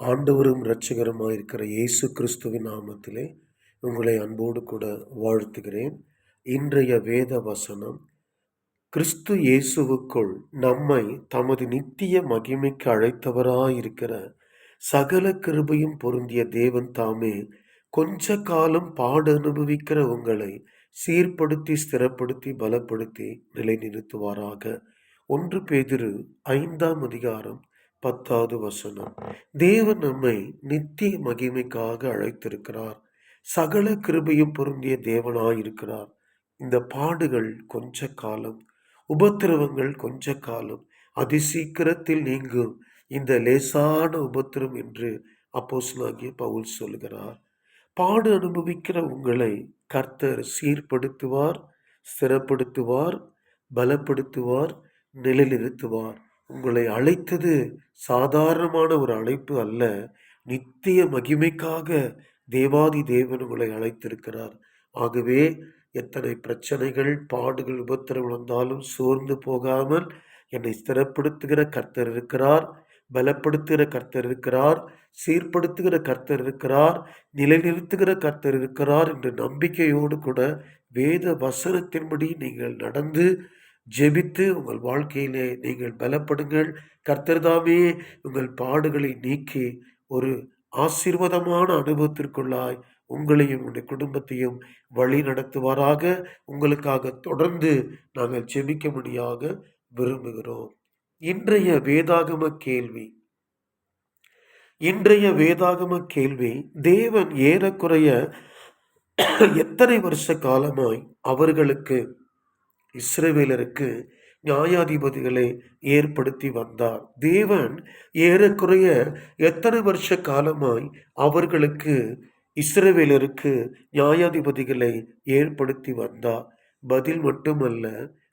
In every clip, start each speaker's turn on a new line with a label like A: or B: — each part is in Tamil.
A: ஆண்டவரும் இரட்சகருமாயிருக்கிற இயேசு கிறிஸ்துவின் நாமத்திலே உங்களை அன்போடு கூட வாழ்த்துகிறேன். இன்றைய வேத வசனம், கிறிஸ்து இயேசுவுக்குள் நம்மை தமது நித்திய மகிமைக்கு அழைத்தவராயிருக்கிற சகல கிருபையும் பொருந்திய தேவன் தாமே கொஞ்ச காலம் பாடு அனுபவிக்கிற உங்களை சீர்படுத்தி, ஸ்திரப்படுத்தி, பலப்படுத்தி நிலைநிறுத்துவாராக. 1 பேதுரு 5ஆம் அதிகாரம் 10வது வசனம். தேவன் நம்மை நித்திய மகிமைக்காக அழைத்திருக்கிறார். சகல கிருபையும் பொருந்திய தேவனாயிருக்கிறார். இந்த பாடுகள் கொஞ்ச காலம், உபத்திரவங்கள் கொஞ்ச காலம், அதிசீக்கிரத்தில் நீங்கும் இந்த லேசான உபத்திரம் என்று அப்போஸ்தலனாகிய பவுல் சொல்கிறார். பாடு அனுபவிக்கிற உங்களை கர்த்தர் சீர்படுத்துவார், ஸ்திரப்படுத்துவார், பலப்படுத்துவார், நிலைநிறுத்துவார். உங்களை அழைத்தது சாதாரணமான ஒரு அழைப்பு அல்ல. நித்திய மகிமைக்காக தேவாதி தேவன் உங்களை அழைத்திருக்கிறார். ஆகவே எத்தனை பிரச்சனைகள், பாடுகள், உபத்திரங்கள் வந்தாலும் சோர்ந்து போகாமல், என்னை ஸ்திரப்படுத்துகிற கர்த்தர் இருக்கிறார், பலப்படுத்துகிற கர்த்தர் இருக்கிறார், சீர்படுத்துகிற கர்த்தர் இருக்கிறார், நிலைநிறுத்துகிற கர்த்தர் இருக்கிறார் என்ற நம்பிக்கையோடு கூட வேத வசனத்தின்படி நீங்கள் நடந்து ஜெபித்து உங்கள் வாழ்க்கையிலே நீங்கள் பலப்படுங்கள். கர்த்தர் தாமே உங்கள் பாடுகளை நீக்கி ஒரு ஆசீர்வாதமான அனுபவத்திற்குள்ளாய் உங்களையும் உங்களுடைய குடும்பத்தையும் வழி நடத்துவாராக. உங்களுக்காக தொடர்ந்து நாங்கள் ஜெபிக்கும்படியாக விரும்புகிறோம். இன்றைய வேதாகம கேள்வி, தேவன் ஏறக்குறைய எத்தனை வருஷ காலமாய் அவர்களுக்கு, இஸ்ரவேலருக்கு நியாயாதிபதிகளை ஏற்படுத்தி வந்தார்? தேவன் ஏறக்குறைய எத்தனை வருஷ காலமாய் அவர்களுக்கு, இஸ்ரவேலருக்கு நியாயாதிபதிகளை ஏற்படுத்தி வந்தார்? பதில் மட்டுமல்ல,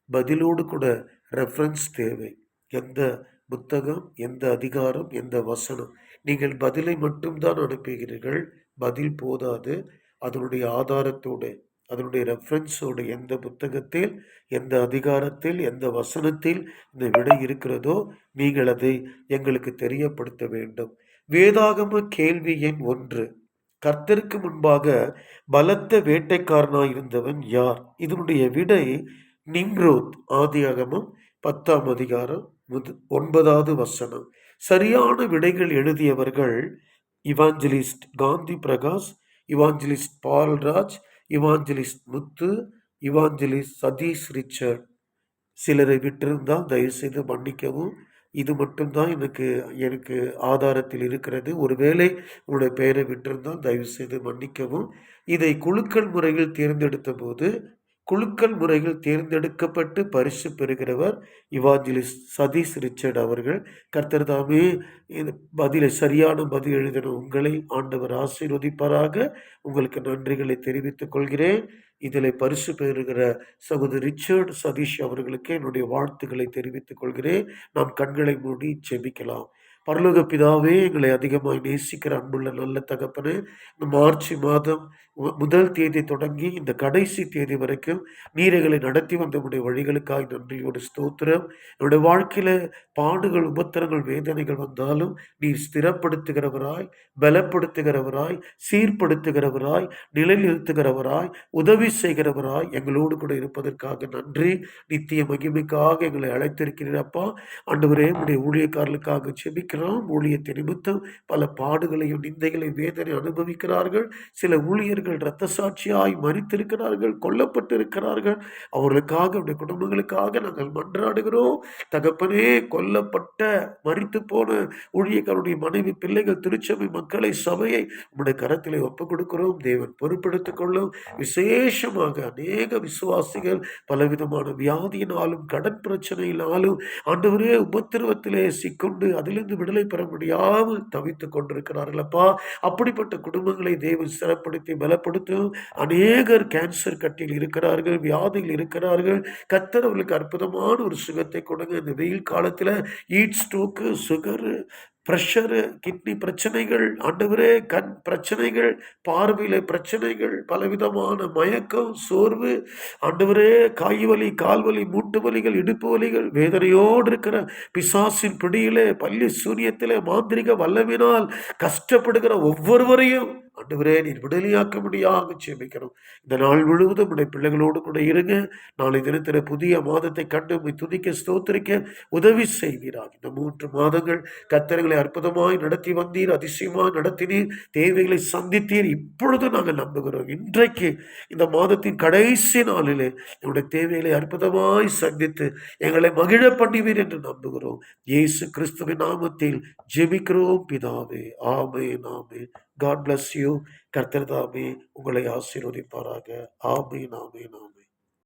A: பதிலோடு கூட ரெஃபரன்ஸ் தேவை. எந்த புத்தகம், எந்த அதிகாரம், எந்த வசனம்? நீங்கள் பதிலை மட்டும்தான் அனுப்புகிறீர்கள். பதில் போதாது. அதனுடைய ஆதாரத்தோடு, அதனுடைய ரெஃபரன்ஸோடு, எந்த புத்தகத்தில், எந்த அதிகாரத்தில், எந்த வசனத்தில் இந்த விடை இருக்கிறதோ நீங்கள் அதை எங்களுக்கு தெரியப்படுத்த வேண்டும். வேதாகம கேள்வி எண் 1, கர்த்தருக்கு முன்பாக பலத்த வேட்டைக்காரனாய் இருந்தவன் யார்? இதனுடைய விடை நிம்ரோத். ஆதியாகமம் 10ஆம் அதிகாரம் 9வது வசனம். சரியான விடைகள் எழுதியவர்கள் evangelist Gandhi Prakash, evangelist Paulraj, evangelist Muthu, evangelist Sathish Richard. சிலரை விட்டிருந்தால் தயவுசெய்து மன்னிக்கவும். இது மட்டும்தான் எனக்கு ஆதாரத்தில் இருக்கிறது. ஒருவேளை உங்களுடைய பெயரை விட்டிருந்தால் தயவுசெய்து மன்னிக்கவும். இதை குலுக்கல் முறையில் தேர்ந்தெடுத்த போது, குலுக்கல் முறையில் தேர்ந்தெடுக்கப்பட்டு பரிசு பெறுகிறவர் இவாஞ்சலிஸ்ட் சதீஷ் ரிச்சர்ட் அவர்கள். கர்த்தர் தாமே சரியான பதில் எழுதின உங்களை ஆண்டவர் ஆசீர்வதிப்பாராக. உங்களுக்கு நன்றிகளை தெரிவித்துக் கொள்கிறேன். இதில் பரிசு பெறுகிற சகோதரர் ரிச்சர்ட் சதீஷ் அவர்களுக்கு என்னுடைய வாழ்த்துக்களை தெரிவித்துக் கொள்கிறேன். நாம் கண்களை மூடி ஜெபிக்கலாம். பரலோக பிதாவே, எங்களை அதிகமாய் நேசிக்கிற அன்புள்ள நல்ல தகப்பனே, இந்த மார்ச் மாதம் 1 தேதி தொடங்கி இந்த கடைசி தேதி வரைக்கும் நீர் எங்களை நடத்தி வந்த உடைய வழிகளுக்காக நன்றியோடு ஸ்தோத்திரம். என்னுடைய வாழ்க்கையில பாடுகள், உபத்திரங்கள், வேதனைகள் வந்தாலும் நீர் ஸ்திரப்படுத்துகிறவராய், பலப்படுத்துகிறவராய், சீர்படுத்துகிறவராய், நிலைநிறுத்துகிறவராய், உதவி செய்கிறவராய் எங்களோடு கூட இருப்பதற்காக நன்றி. நித்திய மகிமைக்காக எங்களை அழைத்திருக்கிறீரப்பா. ஆண்டவரே, உடைய ஊழியக்காரர்களுக்காக ஜெபிக்கிறோம். ஊழியத்தை நிமித்தம் பல பாடுகளையும் நிந்தைகளையும் வேதனை அனுபவிக்கிறார்கள். சில ஊழியர்கள் இரத்த சாட்சியாய் மரித்திருக்கிறார்கள், கொல்லப்பட்டிருக்கிறார்கள். அவர்களுக்காக, அவருடைய குடும்பங்களுக்காக நாங்கள் மன்றாடுகிறோம். தகப்பனே, கொல்லப்பட்ட, மரித்து போன ஊழியக்காரருடைய மனைவி, பிள்ளைகள், திருச்சபை மக்களை, சபையை உம்முடைய கரத்திலே ஒப்புக் கொடுக்கிறோம். தேவன் பொறுப்பெடுத்துக் கொள்ளும். விசேஷமாக அநேக விசுவாசிகள் பலவிதமான வியாதியினாலும், கடன் பிரச்சனையினாலும், ஆண்டவரே, உபத்திரவத்திலே சிக்கொண்டு அதிலிருந்து விடுதலை பெற முடியாமல் தவித்துக் கொண்டிருக்கிறார்கள் அப்பா. அப்படிப்பட்ட குடும்பங்களை தேவன் சிறப்படுத்தி பலப்படுத்தும். அநேகர் கேன்சர் கட்டியில் இருக்கிறார்கள், வியாதியில் இருக்கிறார்கள். கர்த்தர் அவர்களுக்கு அற்புதமான ஒரு சுகத்தை கொடுங்க. இந்த வெயில் காலத்தில் heat stroke, sugar, pressure, kidney பிரச்சனைகள், ஆண்டவரே கண் பிரச்சனைகள், பார்வையில பிரச்சனைகள், பலவிதமான மயக்கம், சோர்வு, ஆண்டவரே கை வலி, கால் வலி, மூட்டு வலிகள், இடுப்பு வலிகள், வேதனையோடு இருக்கிற பிசாசின் பிடியிலே, பள்ளி சூனியத்திலே, மாந்திரிக வல்லவினால் கஷ்டப்படுகிற ஒவ்வொருவரையும் ஆண்டவரே நீர் விடுதலையாக்க முடியாம ஜெபிக்கிறோம். இந்த நாள் முழுவதும் உடைய பிள்ளைகளோடு கூட இருங்க. நாளை தினத்தில புதிய மாதத்தை கண்டு உம்மை துதிக்க ஸ்தோத்திரிக்க உதவி செய்வீராக. இந்த 3 மாதங்கள் கர்த்தர்களை அற்புதமாய் நடத்தி வந்தீர், அதிசயமாய் நடத்தினீர், தேவைகளை சந்தித்தீர். இப்பொழுது நாங்கள் நம்புகிறோம், இன்றைக்கு இந்த மாதத்தின் கடைசி நாளிலே என்னுடைய தேவைகளை அற்புதமாய் சந்தித்து எங்களை மகிழ பண்ணுவீர் என்று நம்புகிறோம். இயேசு கிறிஸ்துவின் நாமத்தில் ஜெபிக்கிறோம் பிதாவே. Amen, amen. God bless you. கர்த்தர் தாமே உங்களை ஆசீர்வதிப்பாராக. ஆமென், ஆமென், ஆமென்.